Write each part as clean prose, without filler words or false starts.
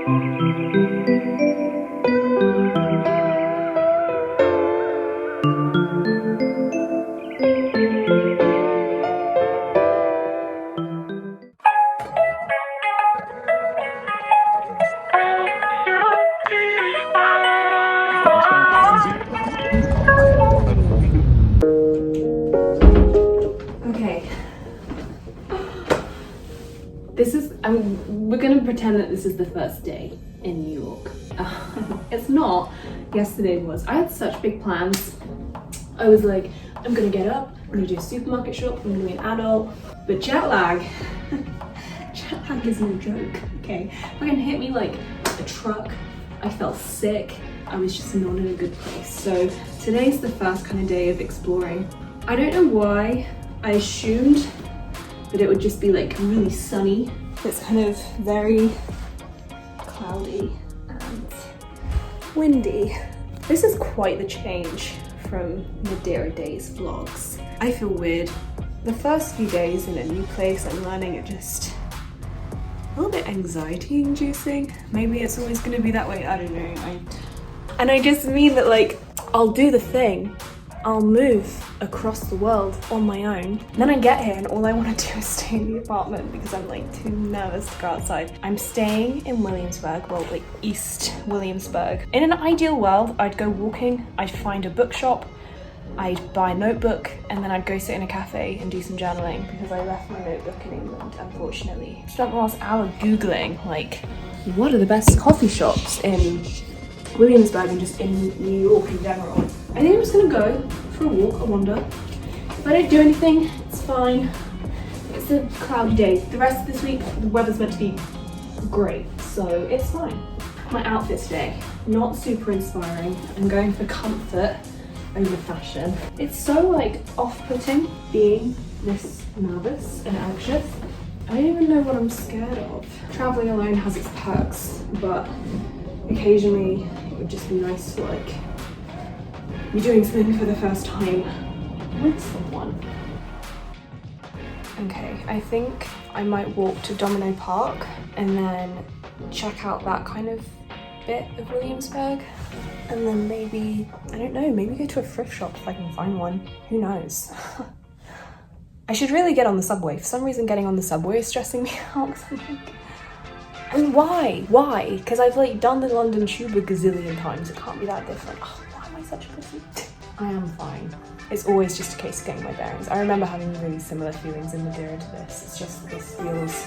Okay. We're gonna pretend that this is the first day in New York. It's not. Yesterday was. I had such big plans. I was like, I'm gonna get up, I'm gonna do a supermarket shop, I'm gonna be an adult. But jet lag is no joke, okay? Fucking hit me like a truck. I felt sick. I was just not in a good place. So today's the first kind of day of exploring. I don't know why I assumed that it would just be like really sunny. It's kind of very cloudy and windy. This is quite the change from Madeira Days vlogs. I feel weird. The first few days in a new place I'm learning are just a little bit anxiety inducing. Maybe it's always gonna be that way, I don't know. And I just mean that like, I'll do the thing. I'll move across the world on my own. Then I get here and all I want to do is stay in the apartment because I'm like too nervous to go outside. I'm staying in Williamsburg, well like East Williamsburg. In an ideal world, I'd go walking, I'd find a bookshop, I'd buy a notebook, and then I'd go sit in a cafe and do some journaling because I left my notebook in England, unfortunately. Spent the last hour Googling like, what are the best coffee shops in Williamsburg and just in New York in general. I think I'm just gonna go for a walk, a wander. If I don't do anything, it's fine. It's a cloudy day. The rest of this week, the weather's meant to be great, so it's fine. My outfit today, not super inspiring. I'm going for comfort over fashion. It's so like off-putting being this nervous and anxious. I don't even know what I'm scared of. Traveling alone has its perks, but occasionally it would just be nice to like be doing something for the first time with someone. Okay, I think I might walk to Domino Park and then check out that kind of bit of Williamsburg, and then maybe, I don't know, maybe go to a thrift shop if I can find one. Who knows? I should really get on the subway. For some reason getting on the subway is stressing me out. And why? Why? Because I've like done the London Tube a gazillion times. It can't be that different. Oh, why am I such a pussy? I am fine. It's always just a case of getting my bearings. I remember having really similar feelings in Madeira to this. It's just this feels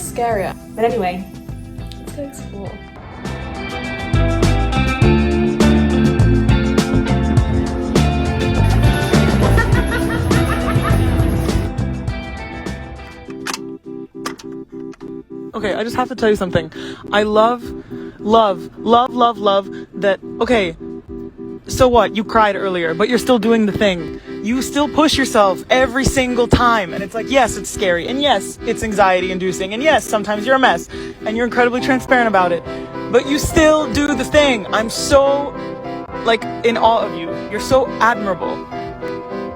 scarier. But anyway, let's go explore. Okay, I just have to tell you something. I love that, okay, so what? You cried earlier, but you're still doing the thing. You still push yourself every single time. And it's like, yes, it's scary. And yes, it's anxiety inducing. And yes, sometimes you're a mess. And you're incredibly transparent about it. But you still do the thing. I'm so, like, in awe of you. You're so admirable.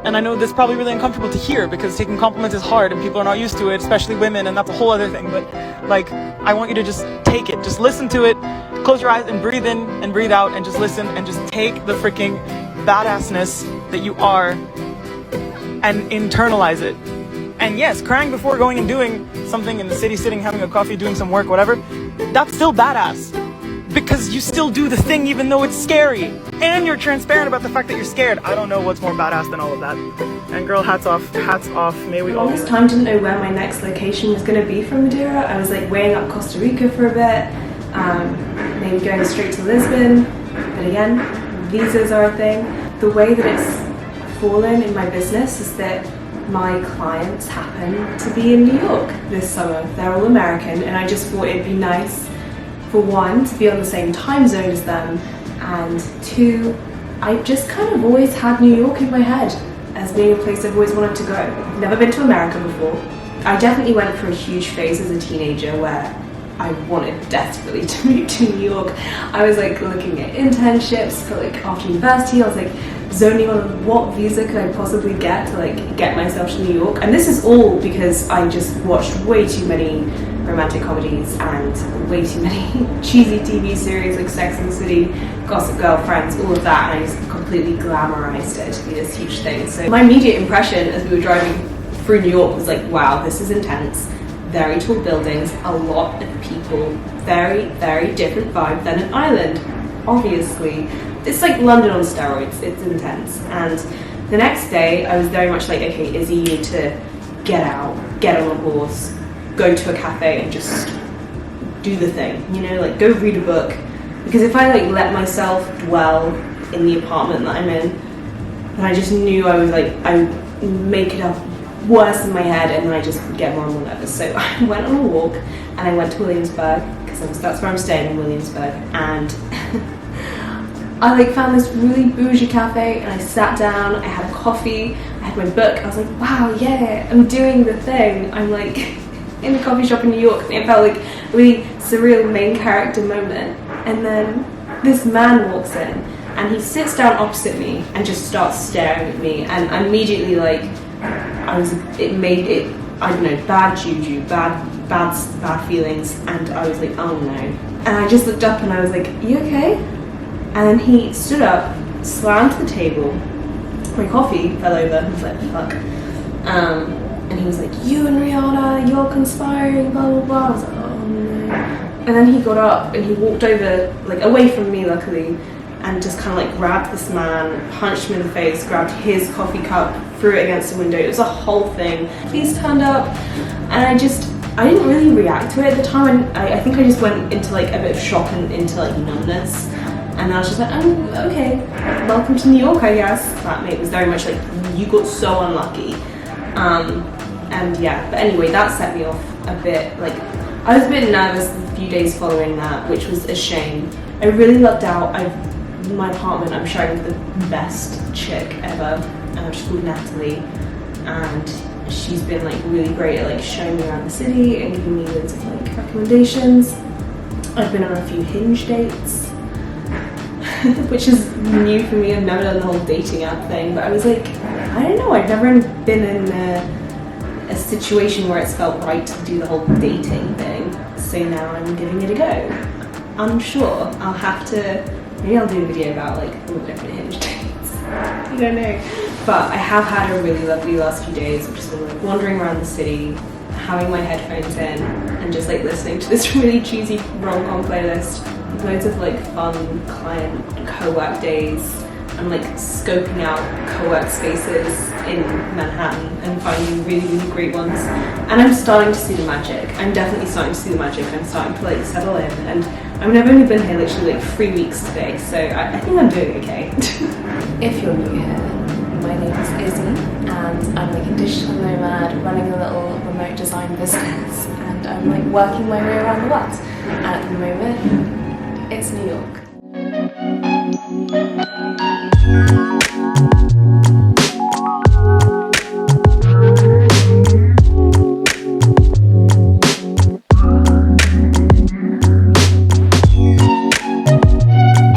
And I know this is probably really uncomfortable to hear because taking compliments is hard and people are not used to it, especially women, and that's a whole other thing. But like, I want you to just take it. Just listen to it. Close your eyes and breathe in and breathe out and just listen and just take the freaking badassness that you are and internalize it. And yes, crying before going and doing something in the city, sitting, having a coffee, doing some work, whatever, that's still badass. Because you still do the thing even though it's scary. And you're transparent about the fact that you're scared. I don't know what's more badass than all of that. And girl, hats off, may we all. Longest time didn't know where my next location was going to be from Madeira. I was like weighing up Costa Rica for a bit, maybe going straight to Lisbon. But again, visas are a thing. The way that it's fallen in my business is that my clients happen to be in New York this summer. They're all American, and I just thought it'd be nice, for one, to be on the same time zone as them, and two, I just kind of always had New York in my head as being a place I've always wanted to go. I've never been to America before. I definitely went through a huge phase as a teenager where I wanted desperately to move to New York. I was like looking at internships for like after university. I was like zoning on what visa could I possibly get to like get myself to New York. And this is all because I just watched way too many romantic comedies and way too many cheesy TV series like Sex and the City, Gossip Girl, Friends, all of that, and I just completely glamorized it to be this huge thing. So my immediate impression as we were driving through New York was like, wow, this is intense. Very tall buildings, a lot of people, very, very different vibe than an island, obviously. It's like London on steroids, it's intense. And the next day, I was very much like, okay, Izzy, you need to get out, get on a horse, go to a cafe and just do the thing, you know, like go read a book. Because if I like let myself dwell in the apartment that I'm in, then I just knew I was like, I would make it up worse in my head and then I just get more and more nervous. So I went on a walk and I went to Williamsburg, because that's where I'm staying, in Williamsburg, and I like found this really bougie cafe and I sat down, I had a coffee, I had my book, I was like, wow, yeah, I'm doing the thing. I'm like in a coffee shop in New York, and it felt like a really surreal main character moment. And then this man walks in and he sits down opposite me and just starts staring at me, and I immediately like, it made it, I don't know, bad juju, bad feelings, and I was like, oh no. And I just looked up and I was like, you okay? And then he stood up, slammed the table, my coffee fell over, I was like, fuck. And he was like, you and Rihanna, you're conspiring, blah, blah, blah. I was like, oh no. And then he got up and he walked over, like away from me luckily, and just kind of like grabbed this man, punched him in the face, grabbed his coffee cup, threw it against the window. It was a whole thing. Police turned up, and I didn't really react to it at the time. I think I just went into like a bit of shock and into like numbness. And I was just like, oh, okay, welcome to New York, I guess. Flatmate was very much like, you got so unlucky. And yeah, but anyway, that set me off a bit. Like, I was a bit nervous the few days following that, which was a shame. I really lucked out. My apartment, I'm sharing with the best chick ever. She's called Natalie, and she's been like really great at like showing me around the city and giving me loads of like recommendations. I've been on a few Hinge dates, which is new for me. I've never done the whole dating app thing, but I was like, I don't know, I've never been in a situation where it's felt right to do the whole dating thing. So now I'm giving it a go. Unsure. I'll have to, maybe I'll do a video about like all the different Hinge dates. I don't know. But I have had a really lovely last few days. I've just been like wandering around the city, having my headphones in, and just like listening to this really cheesy rom-com playlist. Loads of like fun client co-work days. I'm like scoping out co-work spaces in Manhattan and finding really, really great ones. And I'm starting to see the magic. I'm definitely starting to see the magic. I'm starting to like settle in. And I mean, I've only been here literally like 3 weeks today, so I think I'm doing okay. If you're new here, my name is Izzy, and I'm like a digital nomad running a little remote design business, and I'm like working my way around the world. And at the moment, it's New York.